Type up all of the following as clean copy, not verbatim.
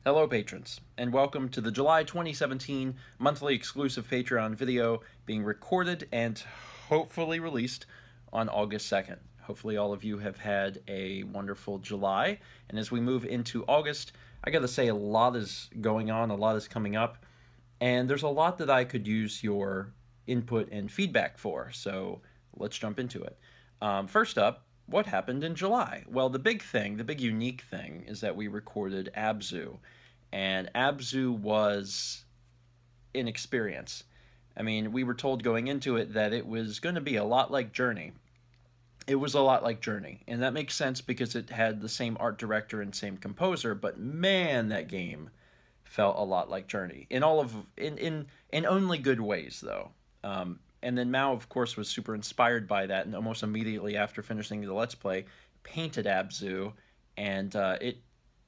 Hello patrons, and welcome to the July 2017 monthly exclusive Patreon video being recorded and hopefully released on August 2nd. Hopefully all of you have had a wonderful July, and as we move into August, I gotta say a lot is going on, a lot is coming up, and there's a lot that I could use your input and feedback for, so let's jump into it. First up, what happened in July? Well, the big unique thing is that we recorded Abzu. And Abzu was an experience. I mean, we were told going into it that it was going to be a lot like Journey. It was a lot like Journey, and that makes sense because it had the same art director and same composer, but man, that game felt a lot like Journey in all of in only good ways though. And then Mao, of course, was super inspired by that, and almost immediately after finishing the Let's Play, painted Abzu, and it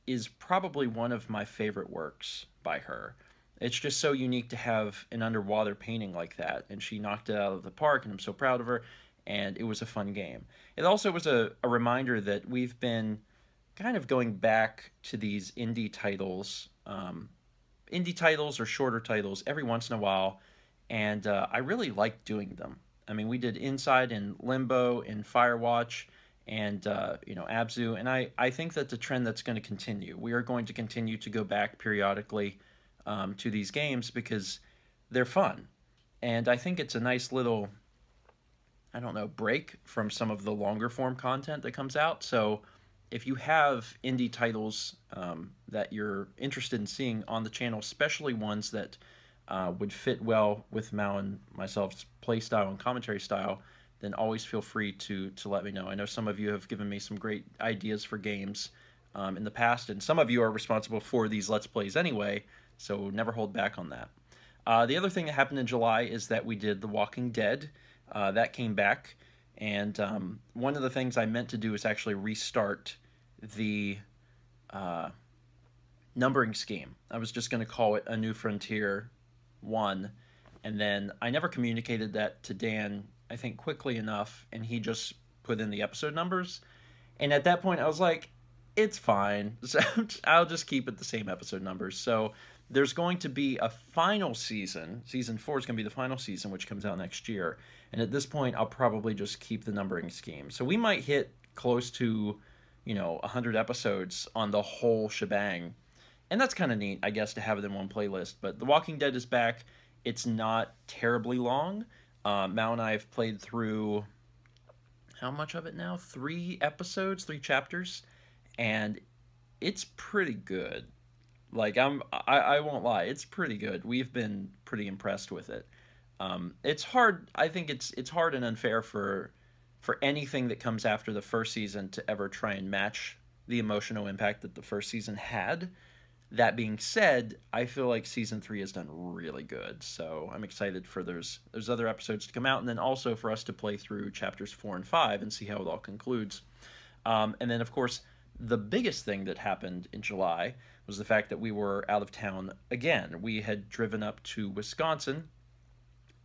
is probably one of my favorite works by her. It's just so unique to have an underwater painting like that, and she knocked it out of the park, and I'm so proud of her, and it was a fun game. It also was a reminder that we've been kind of going back to these indie titles or shorter titles every once in a while, and I really like doing them. I mean, we did Inside and Limbo and Firewatch and Abzu, and I think that's a trend that's going to continue. We are going to continue to go back periodically to these games because they're fun, and I think it's a nice little, I don't know, break from some of the longer form content that comes out. So if you have indie titles that you're interested in seeing on the channel, especially ones that would fit well with Mao and myself's play style and commentary style, then always feel free to let me know. I know some of you have given me some great ideas for games in the past, and some of you are responsible for these Let's Plays anyway, so never hold back on that. The other thing that happened in July is that we did The Walking Dead. That came back, and one of the things I meant to do is actually restart the numbering scheme. I was just going to call it A New Frontier 1, and then I never communicated that to Dan, I think, quickly enough, and he just put in the episode numbers. And at that point, I was like, it's fine. So I'll just keep it the same episode numbers. So there's going to be a final season. Season 4 is going to be the final season, which comes out next year. And at this point, I'll probably just keep the numbering scheme. So we might hit close to, 100 episodes on the whole shebang. And that's kind of neat, I guess, to have it in one playlist. But The Walking Dead is back. It's not terribly long. Mao and I have played through, how much of it now? 3 episodes, 3 chapters, and it's pretty good. Like, I won't lie, it's pretty good. We've been pretty impressed with it. It's hard. I think it's hard and unfair for anything that comes after the first season to ever try and match the emotional impact that the first season had. That being said, I feel like season 3 has done really good, so I'm excited for those other episodes to come out, and then also for us to play through chapters 4 and 5 and see how it all concludes. And then, of course, the biggest thing that happened in July was the fact that we were out of town again. We had driven up to Wisconsin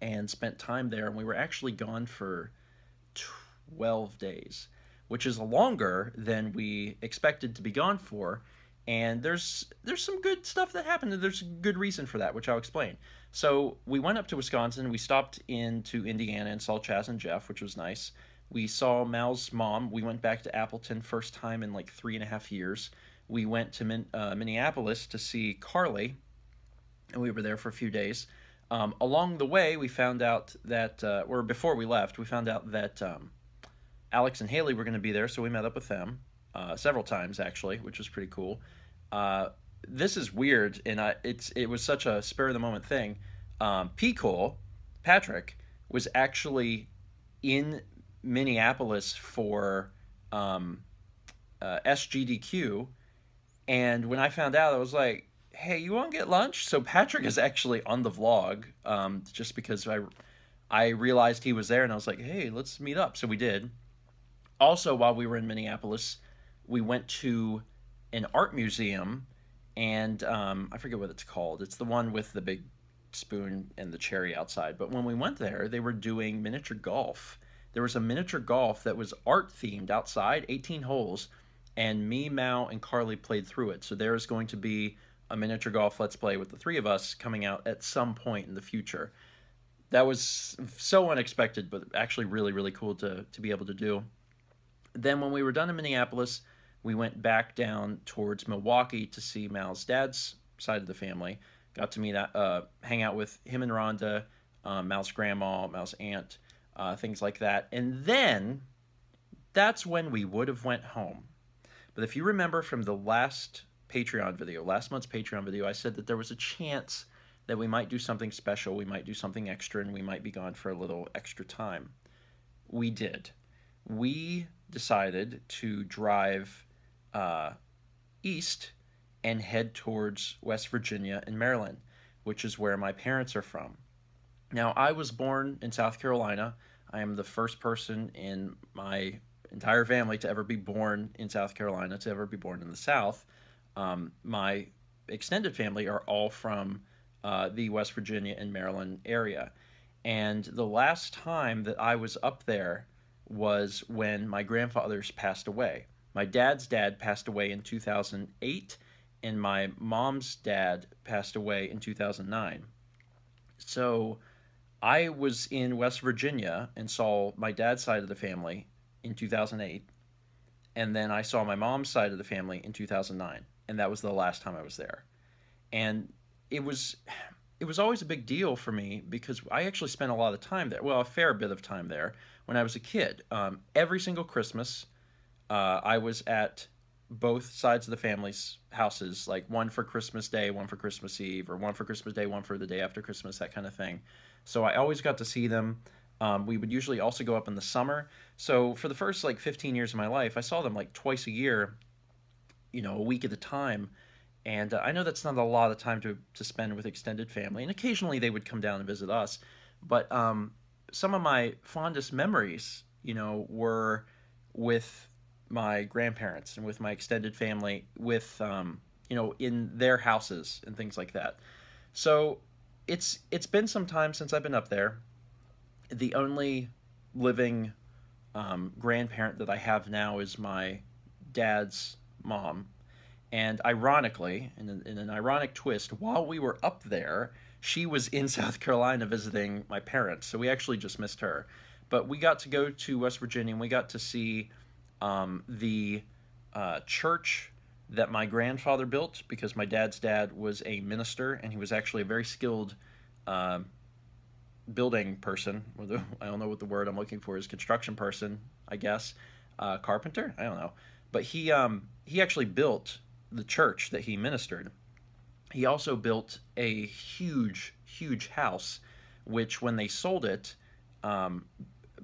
and spent time there, and we were actually gone for 12 days, which is longer than we expected to be gone for. And there's some good stuff that happened, and there's a good reason for that, which I'll explain. So we went up to Wisconsin, we stopped into Indiana and saw Chaz and Jeff, which was nice. We saw Mal's mom. We went back to Appleton, first time in like 3.5 years. We went to Minneapolis to see Carly, and we were there for a few days. Along the way, we found out that, or before we left, we found out that Alex and Haley were going to be there, so we met up with them several times, actually, which was pretty cool. This is weird, and it was such a spur-of-the-moment thing. P. Patrick, was actually in Minneapolis for SGDQ, and when I found out, I was like, hey, you want to get lunch? So Patrick is actually on the vlog, just because I realized he was there, and I was like, hey, let's meet up. So we did. Also, while we were in Minneapolis, we went to an art museum, and I forget what it's called. It's the one with the big spoon and the cherry outside. But when we went there, they were doing miniature golf. There was a miniature golf that was art-themed outside, 18 holes, and me, Mao, and Carly played through it. So there is going to be a miniature golf Let's Play with the three of us coming out at some point in the future. That was so unexpected, but actually really, really cool to be able to do. Then when we were done in Minneapolis, we went back down towards Milwaukee to see Mal's dad's side of the family. Got to meet, hang out with him and Rhonda, Mal's grandma, Mal's aunt, things like that. And then that's when we would have went home. But if you remember from the last month's Patreon video, I said that there was a chance that we might do something special, we might do something extra, and we might be gone for a little extra time. We did. We decided to drive east and head towards West Virginia and Maryland, which is where my parents are from. Now, I was born in South Carolina. I am the first person in my entire family to ever be born in South Carolina, to ever be born in the South. My extended family are all from the West Virginia and Maryland area. And the last time that I was up there was when my grandfathers passed away. My dad's dad passed away in 2008, and my mom's dad passed away in 2009. So I was in West Virginia and saw my dad's side of the family in 2008, and then I saw my mom's side of the family in 2009, and that was the last time I was there. And it was always a big deal for me because I actually spent a lot of time there, well, a fair bit of time there when I was a kid. Every single Christmas, I was at both sides of the family's houses, like one for Christmas Day, one for Christmas Eve, or one for Christmas Day, one for the day after Christmas, that kind of thing. So I always got to see them. We would usually also go up in the summer. So for the first like 15 years of my life, I saw them like twice a year, a week at a time. And I know that's not a lot of time to spend with extended family. And occasionally they would come down and visit us. But some of my fondest memories, were with my grandparents and with my extended family, with, in their houses and things like that. So it's been some time since I've been up there. The only living grandparent that I have now is my dad's mom. And ironically, in an ironic twist, while we were up there, she was in South Carolina visiting my parents. So we actually just missed her. But we got to go to West Virginia, and we got to see the church that my grandfather built, because my dad's dad was a minister, and he was actually a very skilled building person. I don't know what the word I'm looking for is. Construction person, I guess. Carpenter? I don't know. But he actually built the church that he ministered. He also built a huge, huge house, which when they sold it,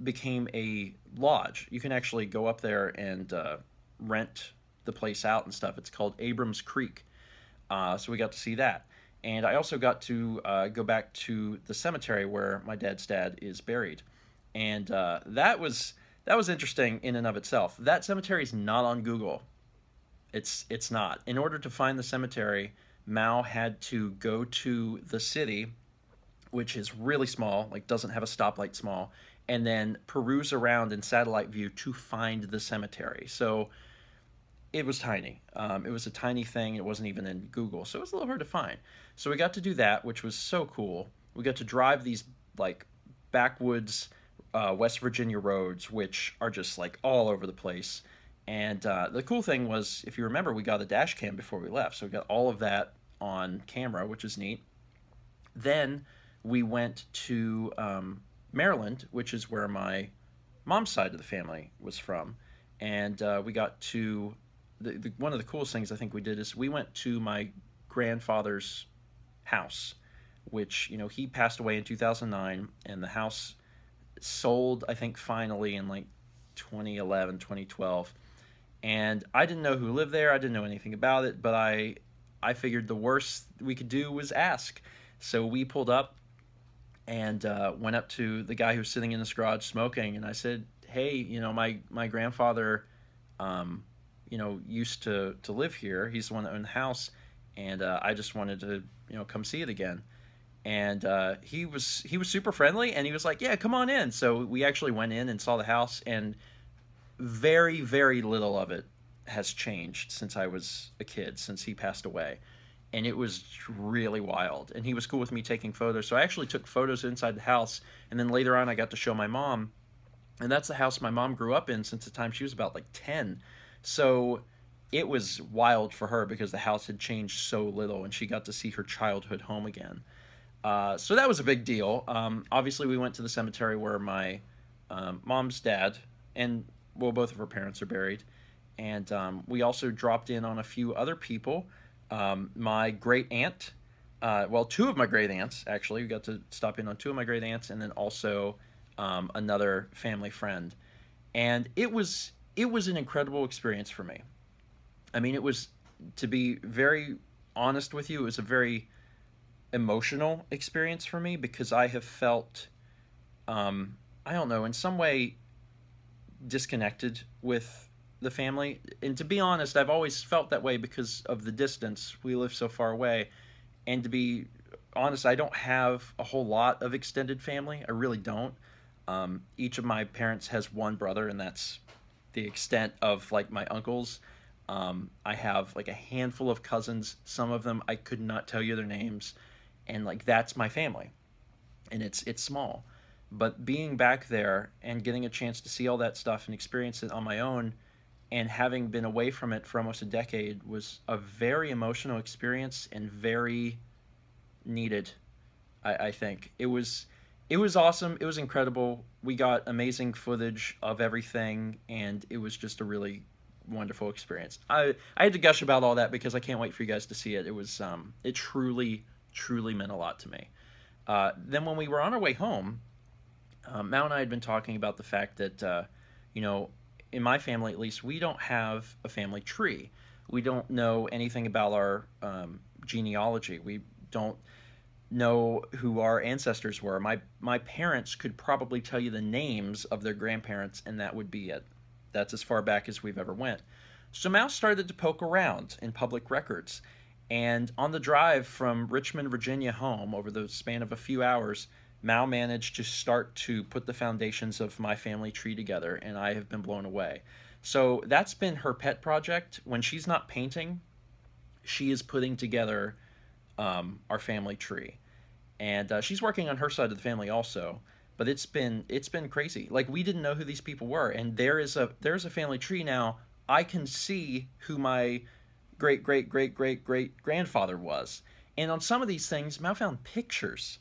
became a lodge. You can actually go up there and rent the place out and stuff. It's called Abrams Creek. So we got to see that. And I also got to go back to the cemetery where my dad's dad is buried. And that was interesting in and of itself. That cemetery is not on Google. It's not. In order to find the cemetery, Mal had to go to the city, which is really small, like doesn't have a stoplight small, and then peruse around in satellite view to find the cemetery. So it was tiny. It was a tiny thing. It wasn't even in Google, so it was a little hard to find. So we got to do that, which was so cool. We got to drive these like backwoods West Virginia roads, which are just like all over the place. And the cool thing was, if you remember, we got a dash cam before we left, so we got all of that on camera, which is neat. Then we went to Maryland, which is where my mom's side of the family was from, and we got to one of the coolest things I think we did is we went to my grandfather's house, which he passed away in 2009, and the house sold, I think, finally in like 2011, 2012. And I didn't know who lived there. I didn't know anything about it, but I figured the worst we could do was ask. So we pulled up and went up to the guy who was sitting in his garage smoking, and I said, hey, my grandfather, used to live here. He's the one that owned the house, and I just wanted to, come see it again. And he was super friendly, and he was like, yeah, come on in. So we actually went in and saw the house, and very, very little of it has changed since I was a kid, since he passed away. and it was really wild. And he was cool with me taking photos. So I actually took photos inside the house, and then later on I got to show my mom. And that's the house my mom grew up in since the time she was about like 10. So it was wild for her because the house had changed so little, and she got to see her childhood home again. So that was a big deal. Obviously, we went to the cemetery where my mom's dad and, well, both of her parents are buried. And we also dropped in on a few other people. My great aunt, well, two of my great aunts, actually. We got to stop in on two of my great aunts, and then also another family friend. And it was an incredible experience for me. I mean, it was, to be very honest with you, it was a very emotional experience for me because I have felt, I don't know, in some way disconnected with the family. And to be honest, I've always felt that way because of the distance. We live so far away. And to be honest, I don't have a whole lot of extended family. I really don't. Each of my parents has one brother, and that's the extent of like my uncles. I have like a handful of cousins. Some of them I could not tell you their names, and like that's my family, and it's small. But being back there and getting a chance to see all that stuff and experience it on my own, and having been away from it for almost a decade, was a very emotional experience and very needed. I think it was awesome. It was incredible. We got amazing footage of everything, and it was just a really wonderful experience. I had to gush about all that because I can't wait for you guys to see it. It was it truly meant a lot to me. Then when we were on our way home, Mal and I had been talking about the fact that you know, in my family at least, we don't have a family tree. We don't know anything about our genealogy. We don't know who our ancestors were. My parents could probably tell you the names of their grandparents, and that would be it. That's as far back as we've ever went. So Mal started to poke around in public records, and on the drive from Richmond, Virginia home over the span of a few hours, Mal managed to start to put the foundations of my family tree together, and I have been blown away. So that's been her pet project. When she's not painting, she is putting together our family tree, and she's working on her side of the family also. But it's been crazy. Like, we didn't know who these people were, and there's a family tree now. I can see who my great great great great great grandfather was, and on some of these things, Mal found pictures.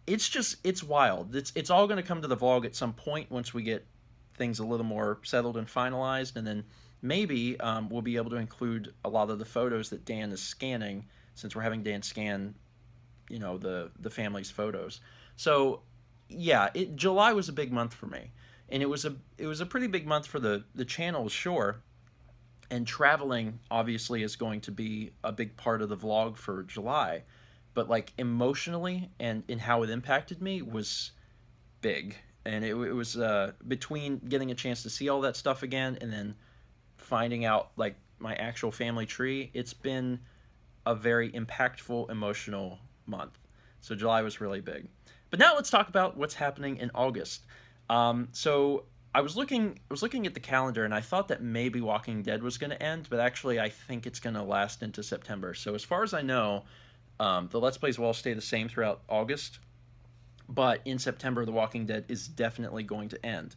It's wild. It's all going to come to the vlog at some point once we get things a little more settled and finalized, and then maybe we'll be able to include a lot of the photos that Dan is scanning, since we're having Dan scan, you know, the family's photos. So yeah, July was a big month for me, and it was a pretty big month for the channel, sure. And traveling obviously is going to be a big part of the vlog for July, but like emotionally and in how it impacted me was big. And it was between getting a chance to see all that stuff again and then finding out like my actual family tree, it's been a very impactful, emotional month. So July was really big. But now let's talk about what's happening in August. So I was looking at the calendar, and I thought that maybe Walking Dead was going to end, but actually I think it's going to last into September. So as far as I know, the Let's Plays will all stay the same throughout August, but in September, The Walking Dead is definitely going to end.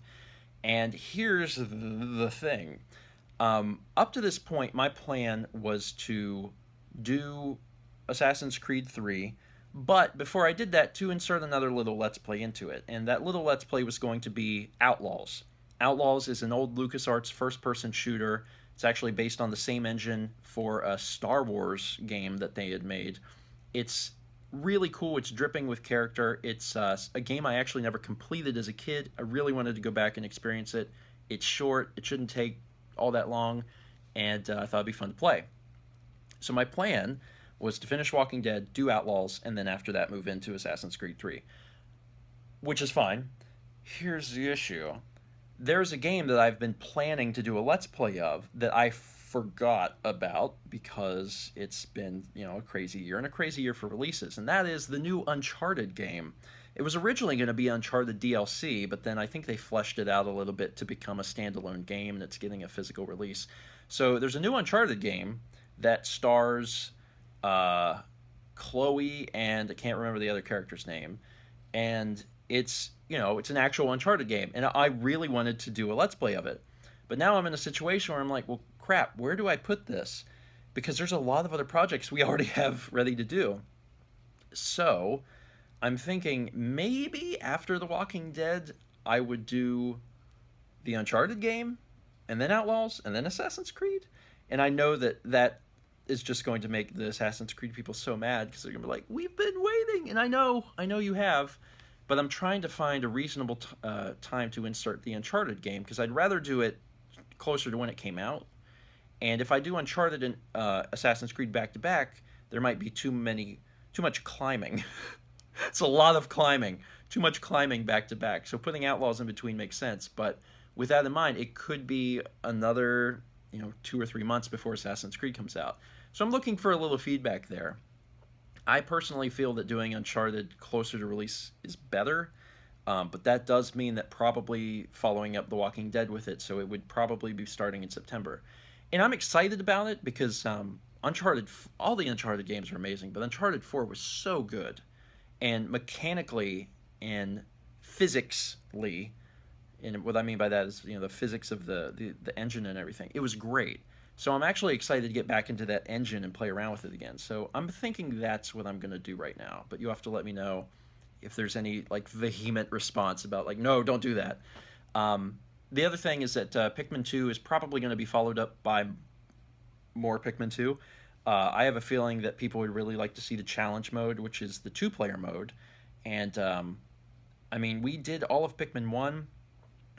And here's the thing. Up to this point, my plan was to do Assassin's Creed 3, but before I did that, to insert another little Let's Play into it. And that little Let's Play was going to be Outlaws. Outlaws is an old LucasArts first-person shooter. It's actually based on the same engine for a Star Wars game that they had made. It's really cool. It's dripping with character. It's a game I actually never completed as a kid. I really wanted to go back and experience it. It's short. It shouldn't take all that long, and I thought it'd be fun to play. So my plan was to finish Walking Dead, do Outlaws, and then after that move into Assassin's Creed 3. Which is fine. Here's the issue. There's a game that I've been planning to do a Let's Play of that I forgot about because it's been, you know, a crazy year, and a crazy year for releases, and that is the new Uncharted game. It was originally going to be Uncharted DLC, but then I think they fleshed it out a little bit to become a standalone game, and it's getting a physical release. So there's a new Uncharted game that stars uh, Chloe, and I can't remember the other character's name. And it's, you know, it's an actual Uncharted game, and I really wanted to do a Let's Play of it. But now I'm in a situation where I'm like, well, crap, where do I put this? Because there's a lot of other projects we already have ready to do. So I'm thinking maybe after The Walking Dead, I would do the Uncharted game, and then Outlaws, and then Assassin's Creed. And I know that that is just going to make the Assassin's Creed people so mad because they're gonna be like, "We've been waiting," and I know you have, but I'm trying to find a reasonable time to insert the Uncharted game because I'd rather do it closer to when it came out. And if I do Uncharted and Assassin's Creed back to back, there might be too much climbing. It's a lot of climbing, too much climbing back to back. So putting Outlaws in between makes sense, but with that in mind, it could be another, you know, 2 or 3 months before Assassin's Creed comes out. So I'm looking for a little feedback there. I personally feel that doing Uncharted closer to release is better, but that does mean that probably following up The Walking Dead with it, so it would probably be starting in September. And I'm excited about it because Uncharted, all the Uncharted games are amazing, but Uncharted 4 was so good. And mechanically and physicsly, and what I mean by that is, you know, the physics of the engine and everything. It was great. So I'm actually excited to get back into that engine and play around with it again. So I'm thinking that's what I'm going to do right now. But you have to let me know if there's any, like, vehement response about, like, no, don't do that. The other thing is that Pikmin 2 is probably going to be followed up by more Pikmin 2. I have a feeling that people would really like to see the challenge mode, which is the 2-player mode. And, I mean, we did all of Pikmin 1,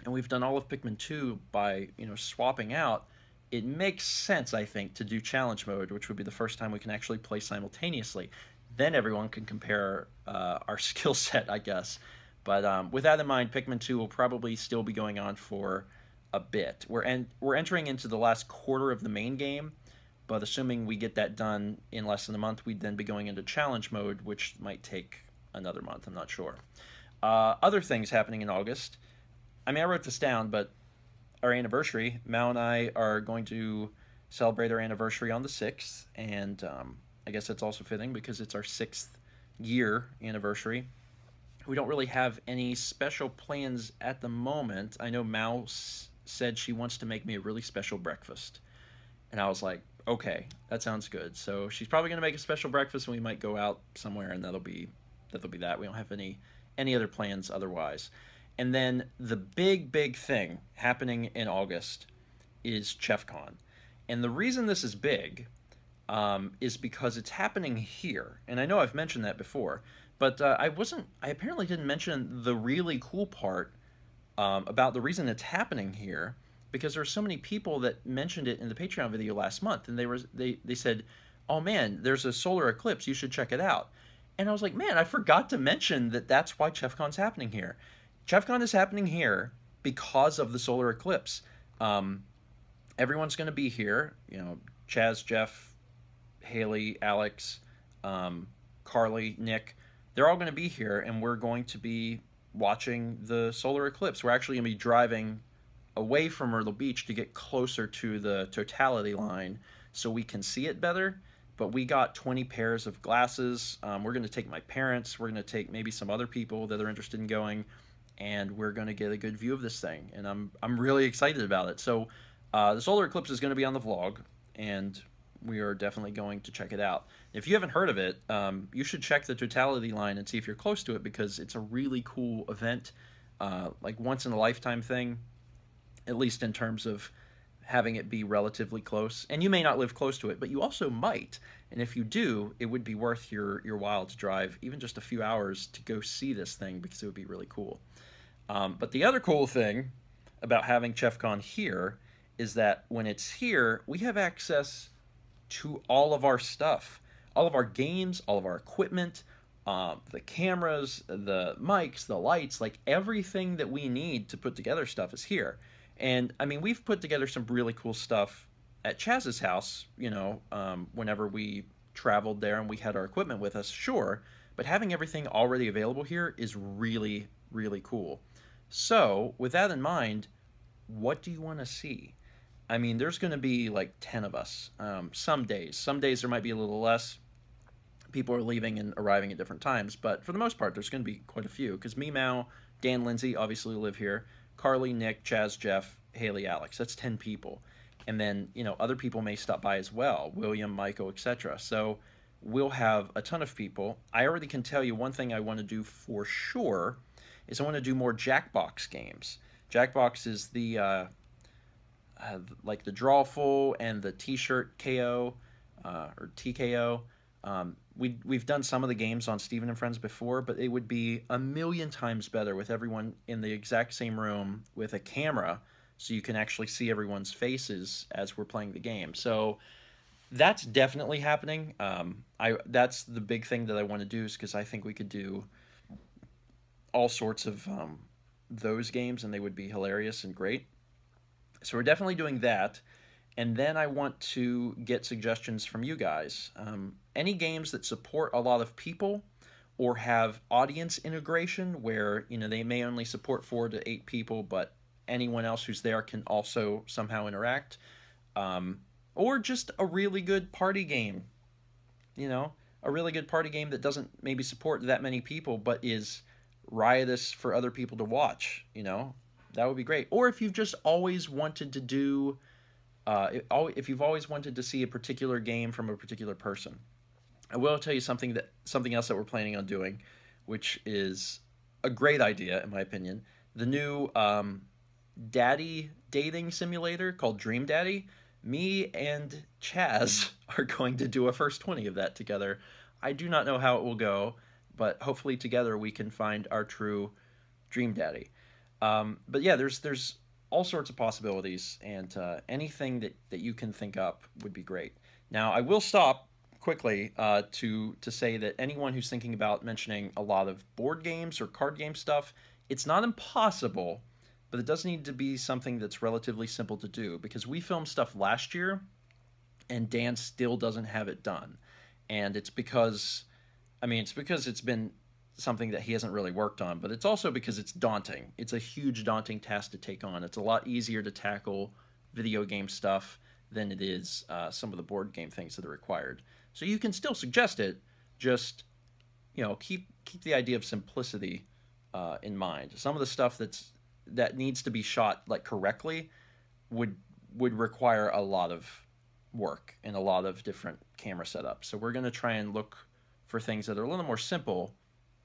and we've done all of Pikmin 2 by, you know, swapping out. It makes sense, I think, to do challenge mode, which would be the first time we can actually play simultaneously. Then everyone can compare our skill set, I guess. But with that in mind, Pikmin 2 will probably still be going on for a bit. We're entering into the last quarter of the main game, but assuming we get that done in less than a month, we'd then be going into challenge mode, which might take another month, I'm not sure. Other things happening in August. I mean, I wrote this down, but our anniversary, Mal and I are going to celebrate our anniversary on the 6th, and I guess that's also fitting because it's our 6th year anniversary. We don't really have any special plans at the moment. I know Mal said she wants to make me a really special breakfast, and I was like, okay, that sounds good. So she's probably going to make a special breakfast, and we might go out somewhere, and that'll be that. We don't have any other plans otherwise. And then the big thing happening in August is ChefCon. And the reason this is big is because it's happening here. And I know I've mentioned that before, but I apparently didn't mention the really cool part about the reason it's happening here, because there are so many people that mentioned it in the Patreon video last month, and they said, oh man, there's a solar eclipse, you should check it out. And I was like, man, I forgot to mention that that's why ChefCon's happening here. ChefCon is happening here because of the solar eclipse. Everyone's going to be here. You know, Chaz, Jeff, Haley, Alex, Carly, Nick. They're all going to be here, and we're going to be watching the solar eclipse. We're actually going to be driving away from Myrtle Beach to get closer to the totality line so we can see it better. But we got 20 pairs of glasses. We're going to take my parents. We're going to take maybe some other people that are interested in going, and we're going to get a good view of this thing, and I'm really excited about it. So the solar eclipse is going to be on the vlog, and we are definitely going to check it out. If you haven't heard of it, you should check the totality line and see if you're close to it, because it's a really cool event, like once-in-a-lifetime thing, at least in terms of having it be relatively close. And you may not live close to it, but you also might. And if you do, it would be worth your while to drive even just a few hours to go see this thing, because it would be really cool. But the other cool thing about having ChefCon here is that when it's here, we have access to all of our stuff, all of our games, all of our equipment, the cameras, the mics, the lights, like everything that we need to put together stuff is here. And I mean, we've put together some really cool stuff at Chaz's house, you know, whenever we traveled there and we had our equipment with us, sure, but having everything already available here is really, really cool. So, with that in mind, what do you want to see? I mean, there's going to be like 10 of us. Some days there might be a little less. People are leaving and arriving at different times, but for the most part, there's going to be quite a few, because me, Mao, Dan, Lindsay obviously live here, Carly, Nick, Chaz, Jeff, Haley, Alex. That's 10 people. And then, other people may stop by as well, William, Michael, etc. So we'll have a ton of people. I already can tell you one thing I want to do for sure is I want to do more Jackbox games. Jackbox is the like the Drawful and the T-shirt KO or TKO. We've done some of the games on Steven and Friends before, but it would be a million times better with everyone in the exact same room with a camera, so you can actually see everyone's faces as we're playing the game. So that's definitely happening. That's the big thing that I want to do, is because I think we could do all sorts of those games, and they would be hilarious and great. So we're definitely doing that. And then I want to get suggestions from you guys. Any games that support a lot of people or have audience integration where, they may only support 4 to 8 people, but anyone else who's there can also somehow interact. Or just a really good party game. A really good party game that doesn't maybe support that many people, but is riotous for other people to watch. That would be great. Or if you've just always wanted to do... if you've always wanted to see a particular game from a particular person. I will tell you something else that we're planning on doing, which is a great idea in my opinion. The new daddy dating simulator called Dream Daddy. Me and Chaz are going to do a first 20 of that together. I do not know how it will go, but hopefully together we can find our true Dream Daddy. But yeah, there's all sorts of possibilities, and anything that you can think up would be great. Now, I will stop quickly to say that anyone who's thinking about mentioning a lot of board games or card game stuff, it's not impossible, but it does need to be something that's relatively simple to do, because we filmed stuff last year, and Dan still doesn't have it done. And it's because it's been something that he hasn't really worked on, but it's also because it's daunting. It's a huge daunting task to take on. It's a lot easier to tackle video game stuff than it is some of the board game things that are required. So you can still suggest it, just keep the idea of simplicity in mind. Some of the stuff that needs to be shot correctly would require a lot of work and a lot of different camera setups. So we're going to try and look for things that are a little more simple,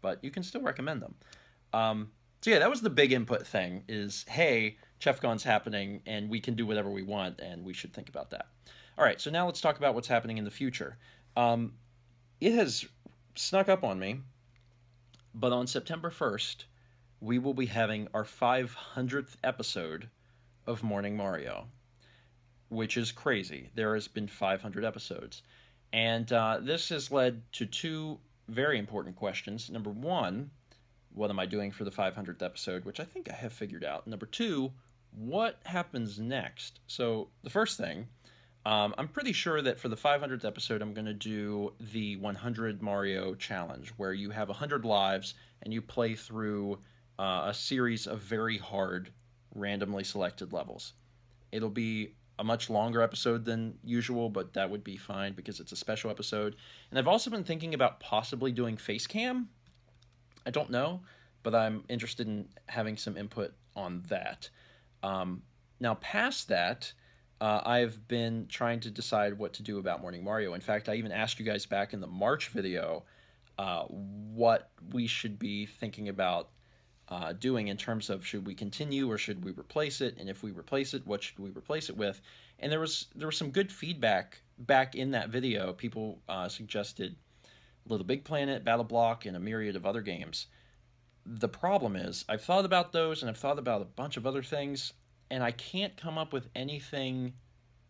but you can still recommend them. So yeah, that was the big input thing, is, hey, ChefCon's happening, and we can do whatever we want, and we should think about that. All right, so now let's talk about what's happening in the future. It has snuck up on me, but on September 1st, we will be having our 500th episode of Morning Mario, which is crazy. There has been 500 episodes. And this has led to 2 very important questions. Number 1, what am I doing for the 500th episode, which I think I have figured out. Number 2, what happens next? So the first thing, I'm pretty sure that for the 500th episode, I'm going to do the 100 Mario challenge, where you have 100 lives and you play through a series of very hard, randomly selected levels. It'll be a much longer episode than usual, but that would be fine because it's a special episode. And I've also been thinking about possibly doing face cam. I don't know, but I'm interested in having some input on that. Now, past that, I've been trying to decide what to do about Morning Mario. In fact, I even asked you guys back in the March video what we should be thinking about doing in terms of, should we continue or should we replace it? And if we replace it, what should we replace it with? And there was some good feedback back in that video. People suggested Little Big Planet, Battle Block, and a myriad of other games. The problem is, I've thought about those, and I've thought about a bunch of other things, and I can't come up with anything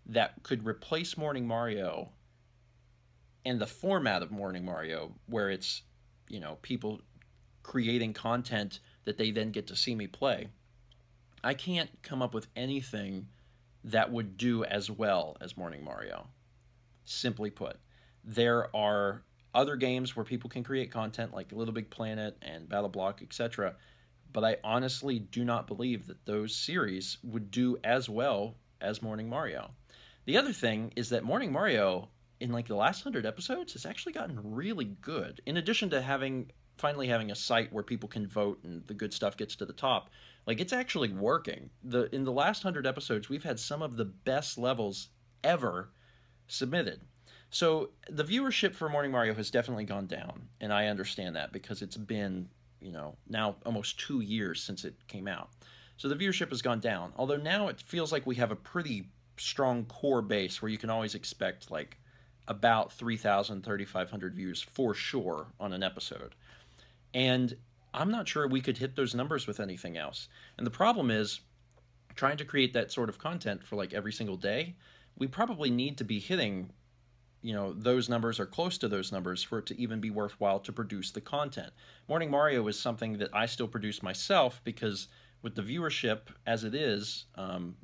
that could replace Morning Mario and the format of Morning Mario, where it's, people creating content that they then get to see me play. I can't come up with anything that would do as well as Morning Mario. Simply put, there are other games where people can create content like Little Big Planet and Battle Block, etc., but I honestly do not believe that those series would do as well as Morning Mario. The other thing is that Morning Mario, in like the last 100 episodes has actually gotten really good. In addition to finally having a site where people can vote and the good stuff gets to the top, like it's actually working. In the last 100 episodes, we've had some of the best levels ever submitted. So the viewership for Morning Mario has definitely gone down, and I understand that because it's been, now almost 2 years since it came out. So the viewership has gone down, although now it feels like we have a pretty strong core base where you can always expect like about 3,000, 3,500 views for sure on an episode. And I'm not sure we could hit those numbers with anything else. And the problem is trying to create that sort of content for like every single day. We probably need to be hitting, those numbers or close to those numbers for it to even be worthwhile to produce the content. Morning Mario is something that I still produce myself because with the viewership as it is,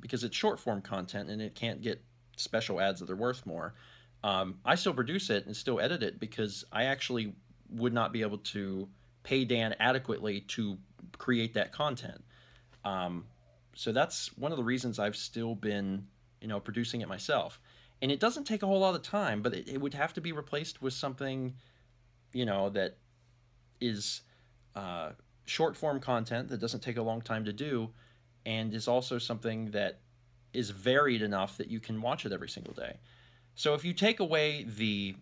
because it's short form content and it can't get special ads that are worth more, I still produce it and still edit it because I actually would not be able to pay Dan adequately to create that content. So that's one of the reasons I've still been, producing it myself. And it doesn't take a whole lot of time, but it would have to be replaced with something, that is short form content that doesn't take a long time to do and is also something that is varied enough that you can watch it every single day. So if you take away the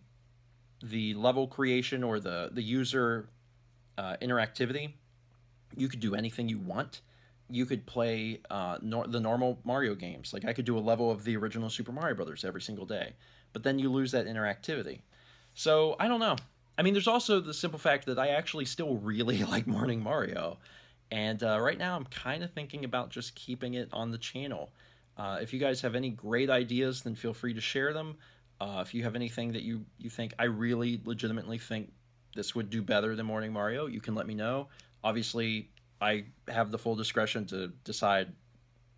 level creation or the user interactivity, you could do anything you want. You could play the normal Mario games. Like I could do a level of the original Super Mario Brothers every single day, but then you lose that interactivity. So I don't know. I mean, there's also the simple fact that I actually still really like Morning Mario, and right now I'm kind of thinking about just keeping it on the channel. If you guys have any great ideas, then feel free to share them. If you have anything that you think I really legitimately think this would do better than Morning Mario, you can let me know. Obviously, I have the full discretion to decide,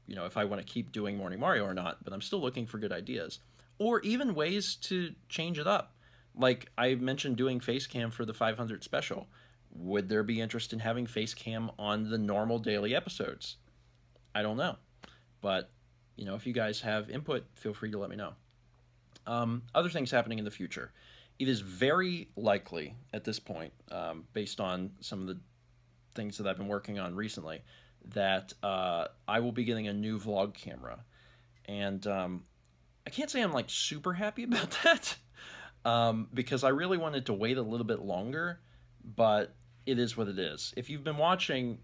if I want to keep doing Morning Mario or not, but I'm still looking for good ideas. Or even ways to change it up. Like I mentioned doing Facecam for the 500 special. Would there be interest in having Facecam on the normal daily episodes? I don't know. But, if you guys have input, feel free to let me know. Other things happening in the future. It is very likely at this point, based on some of the things that I've been working on recently, that I will be getting a new vlog camera. And I can't say I'm like super happy about that because I really wanted to wait a little bit longer, but it is what it is. If you've been watching,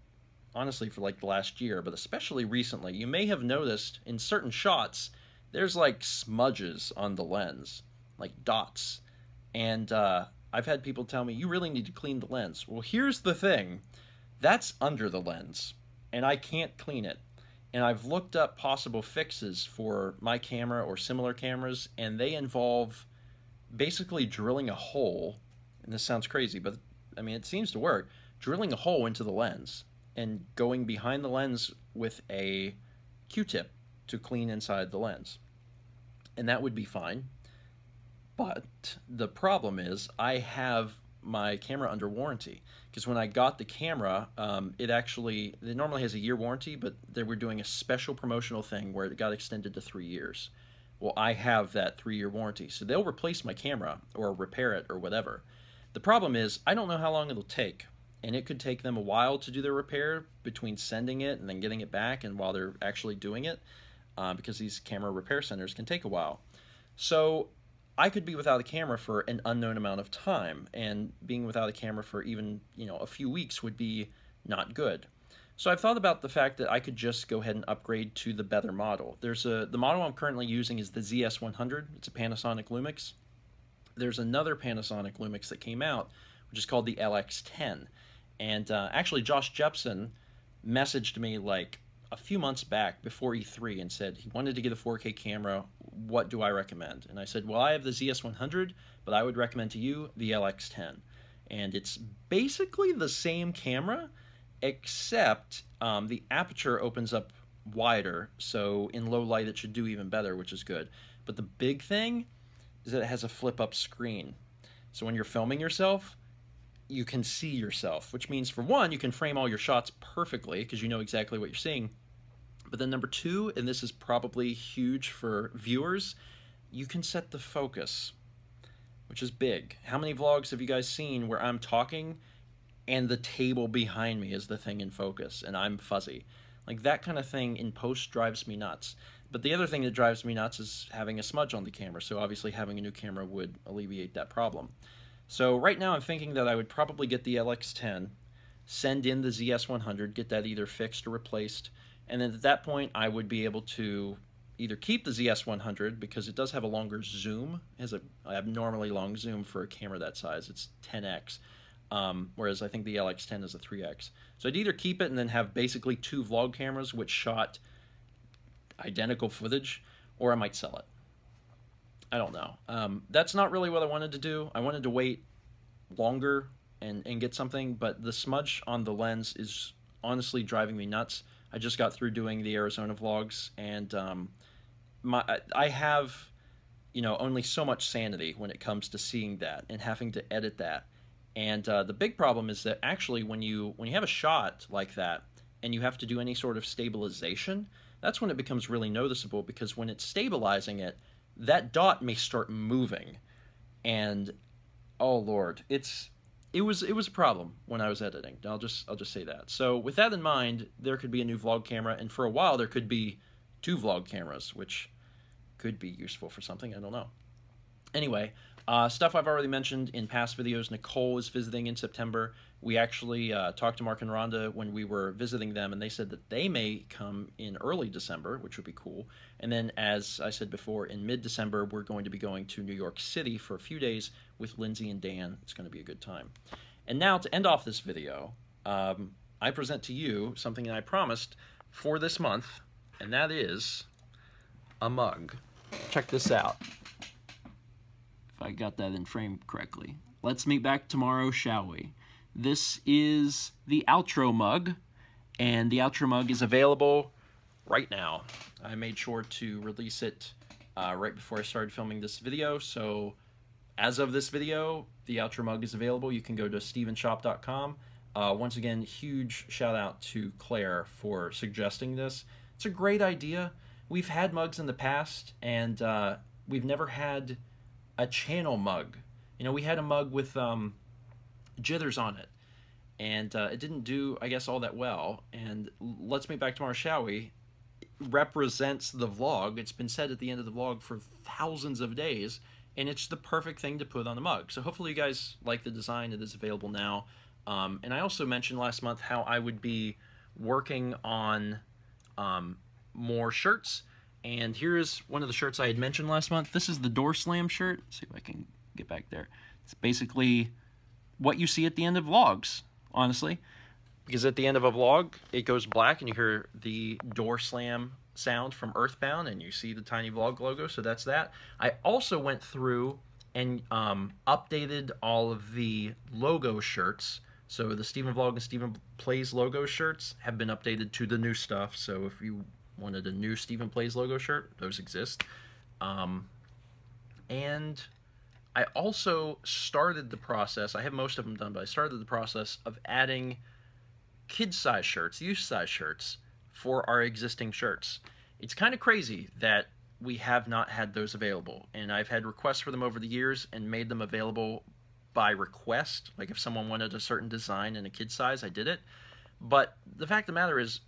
honestly, for like the last year, but especially recently, you may have noticed in certain shots, there's like smudges on the lens, like dots. And I've had people tell me, you really need to clean the lens. Well, here's the thing. That's under the lens, and I can't clean it. And I've looked up possible fixes for my camera or similar cameras, and they involve basically drilling a hole, and this sounds crazy, but I mean, it seems to work, drilling a hole into the lens and going behind the lens with a Q-tip to clean inside the lens. And that would be fine. But the problem is I have my camera under warranty because when I got the camera, it normally has a year warranty, but they were doing a special promotional thing where it got extended to 3 years. Well, I have that 3-year warranty, so they'll replace my camera or repair it or whatever. The problem is I don't know how long it'll take, and it could take them a while to do their repair between sending it and then getting it back and while they're actually doing it, because these camera repair centers can take a while. So I could be without a camera for an unknown amount of time, and being without a camera for even, a few weeks would be not good. So I've thought about the fact that I could just go ahead and upgrade to the better model. The model I'm currently using is the ZS100. It's a Panasonic Lumix. There's another Panasonic Lumix that came out, which is called the LX10. And actually, Josh Jepson messaged me like a few months back before E3 and said he wanted to get a 4K camera. What do I recommend? And I said, well, I have the ZS100, but I would recommend to you the LX10. And it's basically the same camera, except the aperture opens up wider, so in low light it should do even better, which is good. But the big thing is that it has a flip-up screen. So when you're filming yourself, you can see yourself, which means, for one, you can frame all your shots perfectly because you know exactly what you're seeing. But then number two, and this is probably huge for viewers, you can set the focus. which is big. How many vlogs have you guys seen where I'm talking and the table behind me is the thing in focus and I'm fuzzy? Like, that kind of thing in post drives me nuts. But the other thing that drives me nuts is having a smudge on the camera, so obviously having a new camera would alleviate that problem. So right now I'm thinking that I would probably get the LX10, send in the ZS100, get that either fixed or replaced, and then at that point I would be able to either keep the ZS100 because it does have a longer zoom. It has an abnormally long zoom for a camera that size. It's 10x, whereas I think the LX10 is a 3x. So I'd either keep it and then have basically two vlog cameras which shot identical footage, or I might sell it. I don't know. That's not really what I wanted to do. I wanted to wait longer and get something, but the smudge on the lens is honestly driving me nuts. I just got through doing the Arizona vlogs, and I have, you know, only so much sanity when it comes to seeing that and having to edit that. And the big problem is that actually when you have a shot like that and you have to do any sort of stabilization, that's when it becomes really noticeable, because when it's stabilizing it, that dot may start moving, and oh Lord, it was a problem when I was editing. I'll just say that. So with that in mind, there could be a new vlog camera, and for a while there could be two vlog cameras, which could be useful for something. I don't know. Anyway, stuff I've already mentioned in past videos. Nicole is visiting in September. We actually talked to Mark and Rhonda when we were visiting them, and they said that they may come in early December, which would be cool. And then, as I said before, in mid-December, we're going to be going to New York City for a few days with Lindsay and Dan. It's going to be a good time. And now, to end off this video, I present to you something that I promised for this month, and that is a mug. Check this out. If I got that in frame correctly. Let's meet back tomorrow, shall we? This is the outro mug, and the outro mug is available right now. I made sure to release it right before I started filming this video, so as of this video, the outro mug is available. You can go to stevenshop.com. Once again, huge shout out to Claire for suggesting this. It's a great idea. We've had mugs in the past, and we've never had a channel mug. You know, we had a mug with jitters on it, and it didn't do, I guess, all that well. And Let's Meet Back Tomorrow, Shall We represents the vlog. It's been said at the end of the vlog for thousands of days, and it's the perfect thing to put on the mug. So hopefully you guys like the design. It is available now. And I also mentioned last month how I would be working on more shirts. And here's one of the shirts I had mentioned last month. This is the Door Slam shirt. Let's see if I can get back there. It's basically what you see at the end of vlogs, honestly. Because at the end of a vlog, it goes black and you hear the Door Slam sound from Earthbound, and you see the Tiny Vlog logo, so that's that. I also went through and updated all of the logo shirts. So the Steven Vlog and Steven Plays logo shirts have been updated to the new stuff. So if you wanted a new Steven Plays logo shirt, those exist. And I also started the process, I have most of them done, but I started the process of adding kid-size shirts, youth-size shirts, for our existing shirts. It's kind of crazy that we have not had those available, and I've had requests for them over the years and made them available by request. Like if someone wanted a certain design in a kid size, I did it. But the fact of the matter is,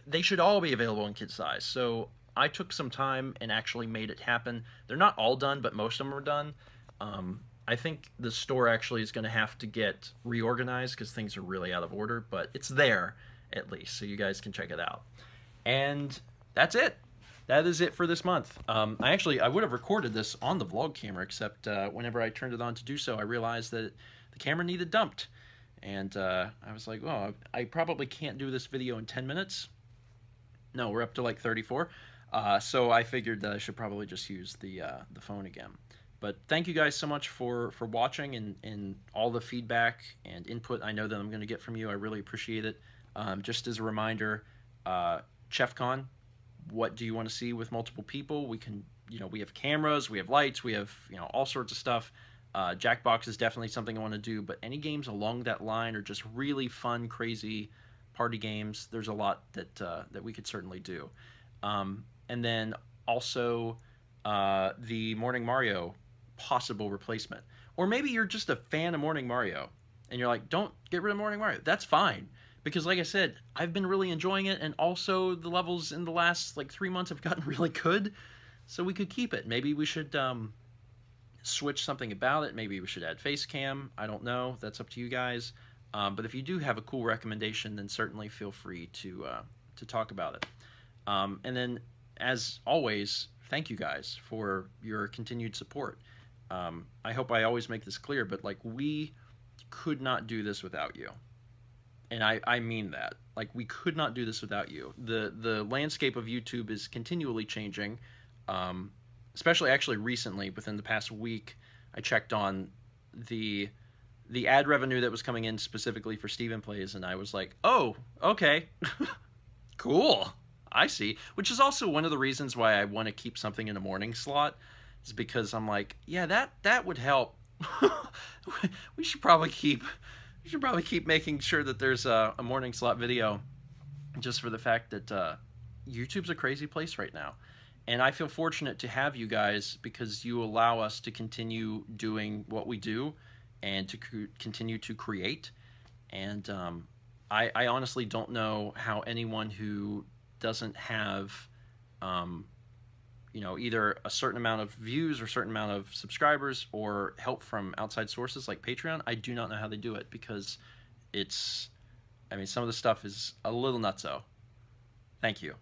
they should all be available in kid size. So I took some time and actually made it happen. They're not all done, but most of them are done. I think the store actually is going to have to get reorganized because things are really out of order, but it's there at least, so you guys can check it out. And that's it. That is it for this month. I would have recorded this on the vlog camera, except whenever I turned it on to do so, I realized that the camera needed dumped. And I was like, oh, I probably can't do this video in 10 minutes. No, we're up to like 34. So I figured that I should probably just use the phone again. But thank you guys so much for watching and all the feedback and input I know that I'm going to get from you. I really appreciate it. Just as a reminder, ChefCon, what do you want to see with multiple people? We can, we have cameras, we have lights, we have, all sorts of stuff. Jackbox is definitely something I want to do, but any games along that line are just really fun, crazy party games. There's a lot that we could certainly do. And then also the Morning Mario possible replacement. Or maybe you're just a fan of Morning Mario, and you're like, don't get rid of Morning Mario. That's fine. Because like I said, I've been really enjoying it, and also the levels in the last like 3 months have gotten really good, so we could keep it. Maybe we should switch something about it. Maybe we should add face cam. I don't know. That's up to you guys. But if you do have a cool recommendation, then certainly feel free to talk about it. And then, as always, thank you guys for your continued support. I hope I always make this clear, but like, we could not do this without you. And I mean that. Like, we could not do this without you. The landscape of YouTube is continually changing. Especially actually recently, within the past week, I checked on the ad revenue that was coming in specifically for Steven Plays, and I was like, oh, okay, cool, I see. Which is also one of the reasons why I want to keep something in a morning slot, is because I'm like, yeah, that would help. we should probably keep making sure that there's a morning slot video, just for the fact that YouTube's a crazy place right now. And I feel fortunate to have you guys, because you allow us to continue doing what we do and to continue to create. And I honestly don't know how anyone who doesn't have, either a certain amount of views or a certain amount of subscribers or help from outside sources like Patreon, I do not know how they do it, because some of the stuff is a little nutso. Thank you.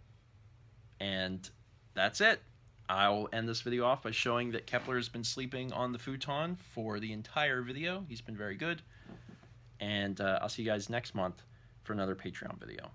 And that's it. I'll end this video off by showing that Kepler has been sleeping on the futon for the entire video. He's been very good. And I'll see you guys next month for another Patreon video.